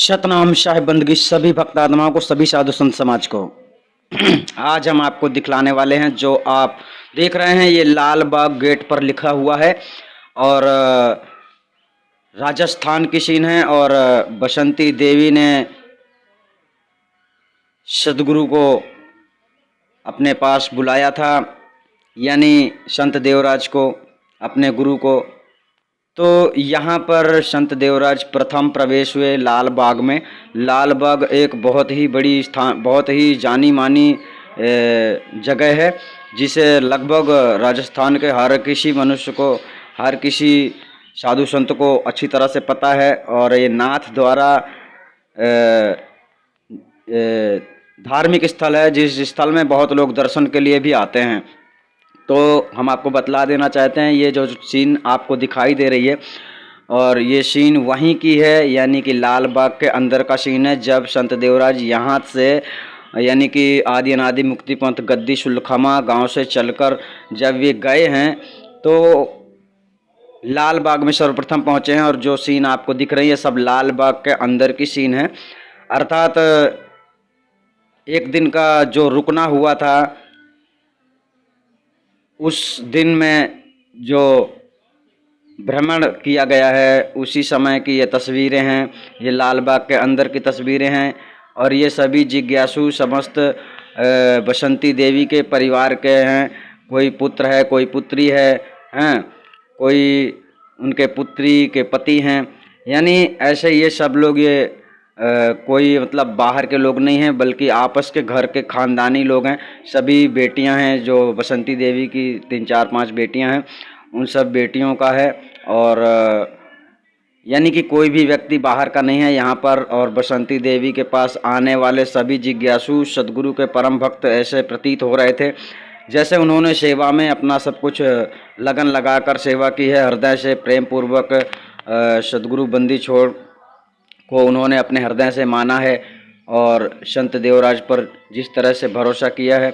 सतनाम शाह बंदगी सभी भक्त आत्माओं को, सभी साधु संत समाज को। आज हम आपको दिखलाने वाले हैं, जो आप देख रहे हैं ये लाल बाग गेट पर लिखा हुआ है और राजस्थान की सीन है। और बसंती देवी ने सदगुरु को अपने पास बुलाया था, यानी संत देवराज को, अपने गुरु को। तो यहाँ पर संत देवराज प्रथम प्रवेश हुए लाल बाग में। लाल बाग एक बहुत ही बड़ी स्थान, बहुत ही जानी मानी जगह है, जिसे लगभग राजस्थान के हर किसी मनुष्य को, हर किसी साधु संत को अच्छी तरह से पता है। और ये नाथ द्वारा धार्मिक स्थल है, जिस स्थल में बहुत लोग दर्शन के लिए भी आते हैं। तो हम आपको बतला देना चाहते हैं, ये जो सीन आपको दिखाई दे रही है और ये सीन वहीं की है, यानी कि लाल बाग के अंदर का सीन है। जब संत देवराज यहाँ से, यानी कि आदि अनादि मुक्ति पंथ गद्दी सुलखमा गांव से चलकर जब ये गए हैं, तो लाल बाग में सर्वप्रथम पहुँचे हैं। और जो सीन आपको दिख रही है सब लाल बाग के अंदर की सीन है। अर्थात एक दिन का जो रुकना हुआ था, उस दिन में जो भ्रमण किया गया है, उसी समय की ये तस्वीरें हैं। ये लाल बाग के अंदर की तस्वीरें हैं और ये सभी जिज्ञासु समस्त बसंती देवी के परिवार के हैं। कोई पुत्र है, कोई पुत्री है, हैं, कोई उनके पुत्री के पति हैं, यानी ऐसे ये सब लोग, ये कोई मतलब बाहर के लोग नहीं हैं, बल्कि आपस के घर के खानदानी लोग हैं। सभी बेटियां हैं, जो बसंती देवी की 3, 4, 5 बेटियां हैं, उन सब बेटियों का है। और यानी कि कोई भी व्यक्ति बाहर का नहीं है यहाँ पर। और बसंती देवी के पास आने वाले सभी जिज्ञासु सदगुरु के परम भक्त ऐसे प्रतीत हो रहे थे जैसे उन्होंने सेवा में अपना सब कुछ लगन लगाकर सेवा की है। हृदय से प्रेम पूर्वक सदगुरु बंदी छोड़ को उन्होंने अपने हृदय से माना है और संत देवराज पर जिस तरह से भरोसा किया है,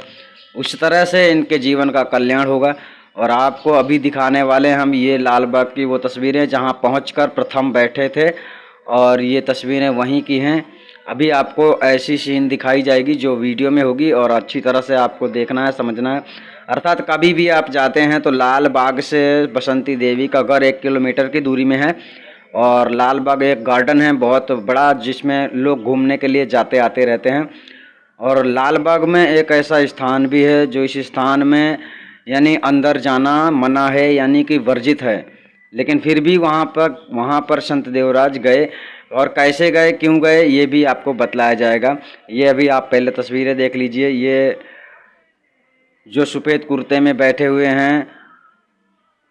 उस तरह से इनके जीवन का कल्याण होगा। और आपको अभी दिखाने वाले हम ये लाल बाग की वो तस्वीरें जहां पहुंचकर प्रथम बैठे थे, और ये तस्वीरें वहीं की हैं। अभी आपको ऐसी सीन दिखाई जाएगी जो वीडियो में होगी, और अच्छी तरह से आपको देखना है, समझना है। अर्थात कभी भी आप जाते हैं तो लाल बाग से बसंती देवी का घर 1 किलोमीटर की दूरी में है। और लाल बाग एक गार्डन है बहुत बड़ा, जिसमें लोग घूमने के लिए जाते आते रहते हैं। और लाल बाग में एक ऐसा स्थान भी है जो इस स्थान में यानी अंदर जाना मना है, यानी कि वर्जित है, लेकिन फिर भी वहाँ पर संत देवराज गए। और कैसे गए, क्यों गए, ये भी आपको बतलाया जाएगा। ये अभी आप पहले तस्वीरें देख लीजिए। ये जो सफ़ेद कुर्ते में बैठे हुए हैं,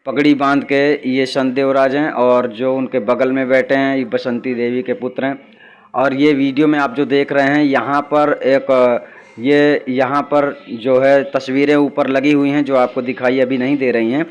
पगड़ी बांध के, ये संत देवराज हैं। और जो उनके बगल में बैठे हैं, ये बसंती देवी के पुत्र हैं। और ये वीडियो में आप जो देख रहे हैं, यहाँ पर एक ये यहाँ पर जो है तस्वीरें ऊपर लगी हुई हैं, जो आपको दिखाई अभी नहीं दे रही हैं,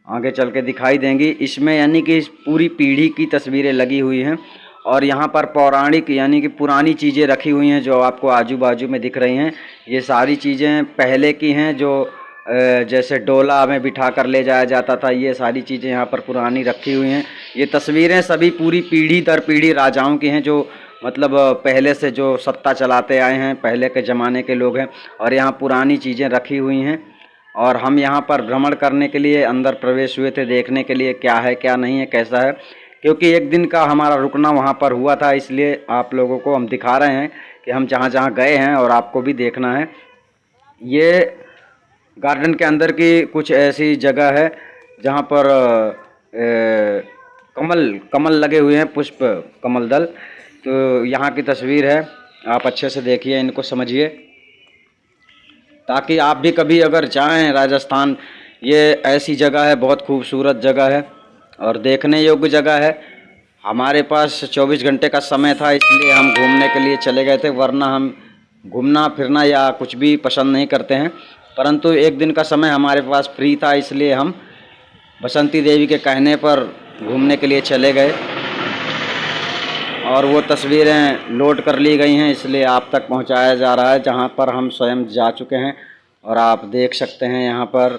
आगे चल के दिखाई देंगी। इसमें यानी कि इस पूरी पीढ़ी की तस्वीरें लगी हुई हैं। और यहाँ पर पौराणिक यानी कि पुरानी चीज़ें रखी हुई हैं, जो आपको आजू बाजू में दिख रही हैं। ये सारी चीज़ें पहले की हैं, जो जैसे डोला में बिठा कर ले जाया जाता था, ये सारी चीज़ें यहाँ पर पुरानी रखी हुई हैं। ये तस्वीरें सभी पूरी पीढ़ी दर पीढ़ी राजाओं की हैं, जो मतलब पहले से जो सत्ता चलाते आए हैं, पहले के ज़माने के लोग हैं। और यहाँ पुरानी चीज़ें रखी हुई हैं। और हम यहाँ पर भ्रमण करने के लिए अंदर प्रवेश हुए थे, देखने के लिए क्या है क्या नहीं है, कैसा है। क्योंकि एक दिन का हमारा रुकना वहाँ पर हुआ था, इसलिए आप लोगों को हम दिखा रहे हैं कि हम जहाँ जहाँ गए हैं, और आपको भी देखना है। ये गार्डन के अंदर की कुछ ऐसी जगह है जहाँ पर कमल लगे हुए हैं, पुष्प कमल दल। तो यहाँ की तस्वीर है, आप अच्छे से देखिए, इनको समझिए, ताकि आप भी कभी अगर जाएं राजस्थान, ये ऐसी जगह है, बहुत खूबसूरत जगह है और देखने योग्य जगह है। हमारे पास 24 घंटे का समय था, इसलिए हम घूमने के लिए चले गए थे, वरना हम घूमना फिरना या कुछ भी पसंद नहीं करते हैं। परंतु एक दिन का समय हमारे पास फ्री था, इसलिए हम बसंती देवी के कहने पर घूमने के लिए चले गए। और वो तस्वीरें लोड कर ली गई हैं, इसलिए आप तक पहुंचाया जा रहा है, जहां पर हम स्वयं जा चुके हैं। और आप देख सकते हैं यहाँ पर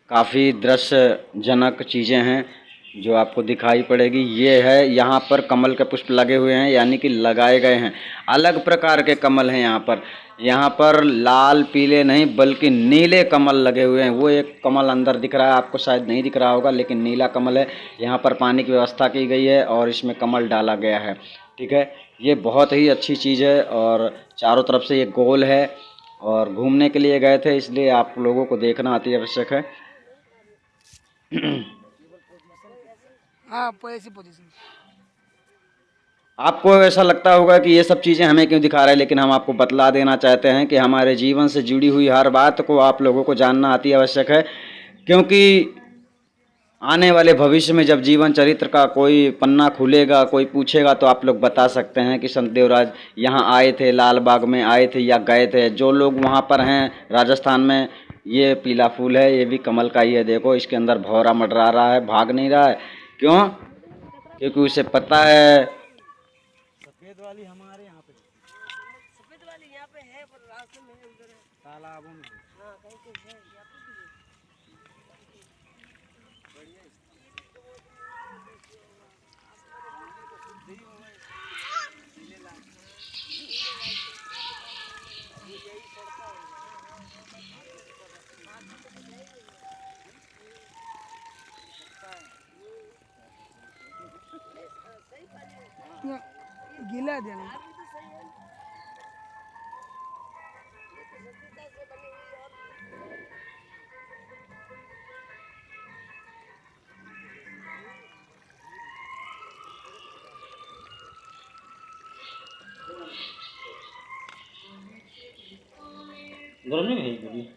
काफ़ी दृश्यजनक चीज़ें हैं, जो आपको दिखाई पड़ेगी ये है। यहाँ पर कमल के पुष्प लगे हुए हैं, यानी कि लगाए गए हैं। अलग प्रकार के कमल हैं यहाँ पर। यहाँ पर लाल पीले नहीं बल्कि नीले कमल लगे हुए हैं। वो एक कमल अंदर दिख रहा है, आपको शायद नहीं दिख रहा होगा, लेकिन नीला कमल है। यहाँ पर पानी की व्यवस्था की गई है और इसमें कमल डाला गया है। ठीक है, ये बहुत ही अच्छी चीज़ है और चारों तरफ से ये गोल है और घूमने के लिए गए थे, इसलिए आप लोगों को देखना अति आवश्यक है। हाँ, ऐसी पोजीशन। आपको ऐसा लगता होगा कि ये सब चीज़ें हमें क्यों दिखा रहे हैं, लेकिन हम आपको बतला देना चाहते हैं कि हमारे जीवन से जुड़ी हुई हर बात को आप लोगों को जानना अति आवश्यक है। क्योंकि आने वाले भविष्य में जब जीवन चरित्र का कोई पन्ना खुलेगा, कोई पूछेगा, तो आप लोग बता सकते हैं कि संत देवराज यहाँ आए थे, लाल बाग में आए थे या गए थे। जो लोग वहाँ पर हैं राजस्थान में, ये पीला फूल है, ये भी कमल का ही है। देखो इसके अंदर भौरा मंडरा रहा है, भाग नहीं रहा है। क्यों? क्योंकि उसे पता है सफेद वाली हमारे यहाँ पे, सफेद वाली यहाँ पे है पर रास्ते में उधर है, तालाबों में। हाँ, कहीं कहीं है यहाँ पे भी है। बढ़िया गीला देना। गरम नहीं है कभी।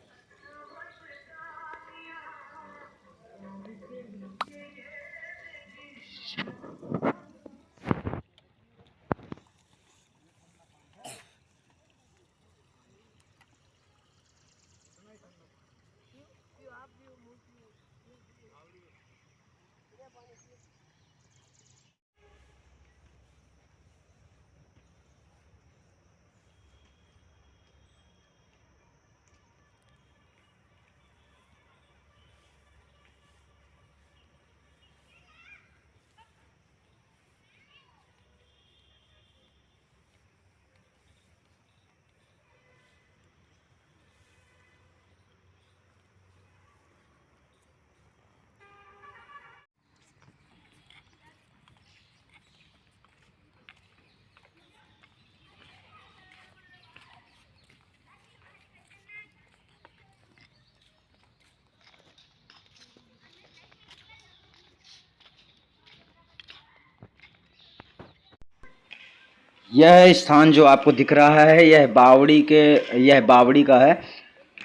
यह स्थान जो आपको दिख रहा है, यह बावड़ी का है,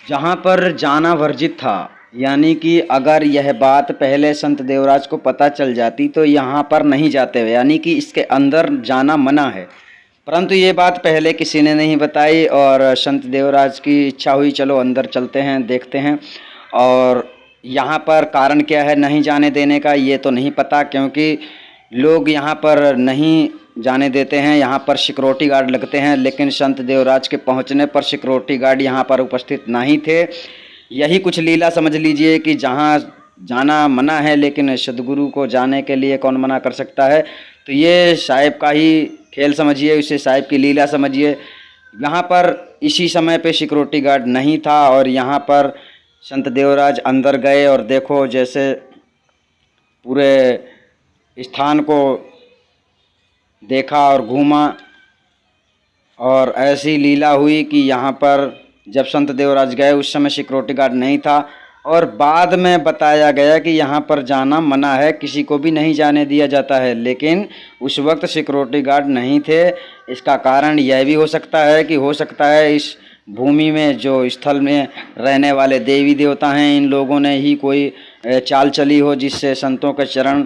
जहाँ पर जाना वर्जित था। यानी कि अगर यह बात पहले संत देवराज को पता चल जाती तो यहाँ पर नहीं जाते हुए, यानी कि इसके अंदर जाना मना है। परंतु ये बात पहले किसी ने नहीं बताई और संत देवराज की इच्छा हुई, चलो अंदर चलते हैं, देखते हैं। और यहाँ पर कारण क्या है नहीं जाने देने का, ये तो नहीं पता, क्योंकि लोग यहाँ पर नहीं जाने देते हैं। यहाँ पर सिक्योरिटी गार्ड लगते हैं, लेकिन संत देवराज के पहुँचने पर सिक्योरिटी गार्ड यहाँ पर उपस्थित नहीं थे। यही कुछ लीला समझ लीजिए कि जहाँ जाना मना है, लेकिन सदगुरु को जाने के लिए कौन मना कर सकता है। तो ये साहिब का ही खेल समझिए, इसे साहिब की लीला समझिए। यहाँ पर इसी समय पे सिक्योरिटी गार्ड नहीं था और यहाँ पर संत देवराज अंदर गए और देखो जैसे पूरे स्थान को देखा और घूमा, और ऐसी लीला हुई कि यहाँ पर जब संत देवराज गए उस समय सिक्योरिटी गार्ड नहीं था और बाद में बताया गया कि यहाँ पर जाना मना है, किसी को भी नहीं जाने दिया जाता है, लेकिन उस वक्त सिक्योरिटी गार्ड नहीं थे। इसका कारण यह भी हो सकता है कि हो सकता है इस भूमि में जो स्थल में रहने वाले देवी देवता हैं, इन लोगों ने ही कोई चाल चली हो जिससे संतों के चरण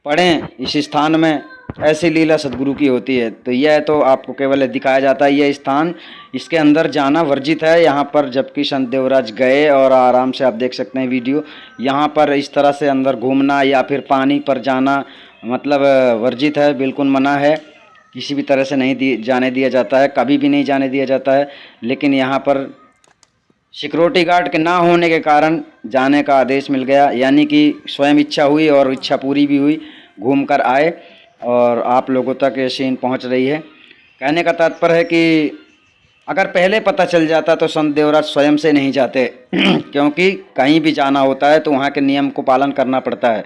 पड़ें इस स्थान में। ऐसी लीला सदगुरु की होती है। तो यह तो आपको केवल दिखाया जाता है यह स्थान, इसके अंदर जाना वर्जित है यहाँ पर। जबकि संत देवराज गए और आराम से आप देख सकते हैं वीडियो, यहाँ पर इस तरह से अंदर घूमना या फिर पानी पर जाना मतलब वर्जित है, बिल्कुल मना है, किसी भी तरह से नहीं जाने दिया जाता है, कभी भी नहीं जाने दिया जाता है। लेकिन यहाँ पर सिक्योरिटी गार्ड के ना होने के कारण जाने का आदेश मिल गया, यानी कि स्वयं इच्छा हुई और इच्छा पूरी भी हुई, घूम कर आए और आप लोगों तक ये सीन पहुंच रही है। कहने का तात्पर्य है कि अगर पहले पता चल जाता तो संत देवराज स्वयं से नहीं जाते क्योंकि कहीं भी जाना होता है तो वहाँ के नियम को पालन करना पड़ता है।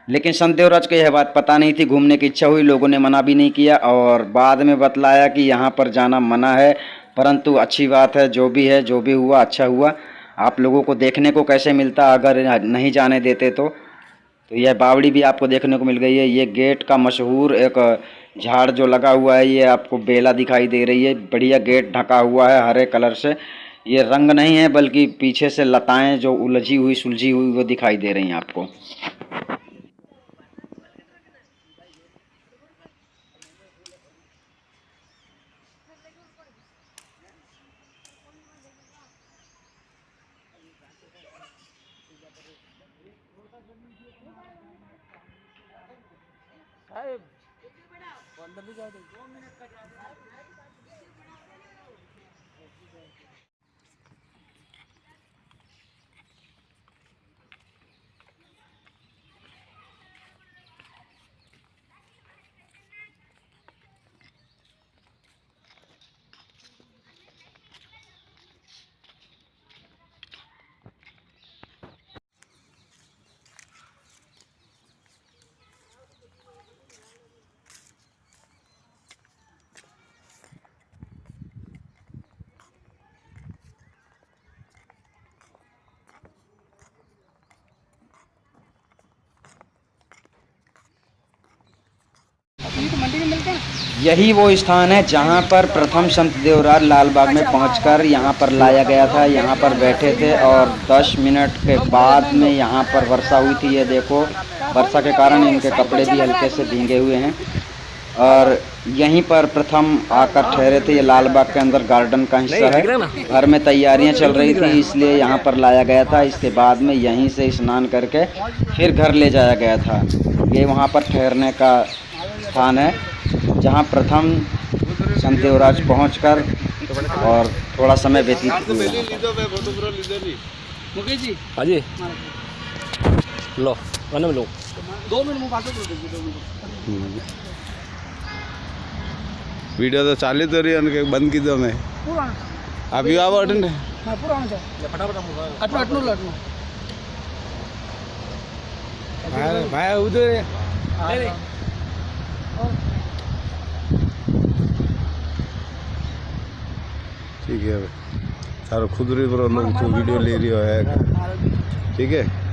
लेकिन संत देवराज को यह बात पता नहीं थी, घूमने की इच्छा हुई, लोगों ने मना भी नहीं किया और बाद में बतलाया कि यहाँ पर जाना मना है, परंतु अच्छी बात है, जो भी है, जो भी हुआ अच्छा हुआ। आप लोगों को देखने को कैसे मिलता अगर नहीं जाने देते तो यह बावड़ी भी आपको देखने को मिल गई है। ये गेट का मशहूर एक झाड़ जो लगा हुआ है, ये आपको बेला दिखाई दे रही है, बढ़िया गेट ढका हुआ है हरे कलर से। ये रंग नहीं है बल्कि पीछे से लताएं जो उलझी हुई सुलझी हुई वो दिखाई दे रही हैं आपको। साहब अंदर भी जाओ, 2 मिनट का मंडी में मिलते हैं। यही वो स्थान है जहाँ पर प्रथम संत देवराज लालबाग में पहुंचकर यहाँ पर लाया गया था। यहाँ पर बैठे थे और 10 मिनट के बाद में यहाँ पर वर्षा हुई थी। ये देखो, वर्षा के कारण इनके कपड़े भी हल्के से भीगे हुए हैं और यहीं पर प्रथम आकर ठहरे थे। ये लालबाग के अंदर गार्डन का हिस्सा है। घर में तैयारियां चल रही थी इसलिए यहाँ पर लाया गया था। इसके बाद में यहीं से स्नान करके फिर घर ले जाया गया था। ये वहाँ पर ठहरने का स्थान है जहाँ प्रथम संत देवराज पहुँचकर और थोड़ा समय व्यतीत हुआ। मुकेश जी हाँ जी लो गाने में लो 2 मिनट मुँह बातों करो, 2 मिनट वीडियो तो चालू तो रही है, बंद की दो मैं पूरा अभी आओ अटेंड हाँ पूरा होना चाहिए। फटाफट अटनो अटनो लटनो भाई उधर ठीक है। सारा खुद लोग तो वीडियो ले रही हो है, ठीक है।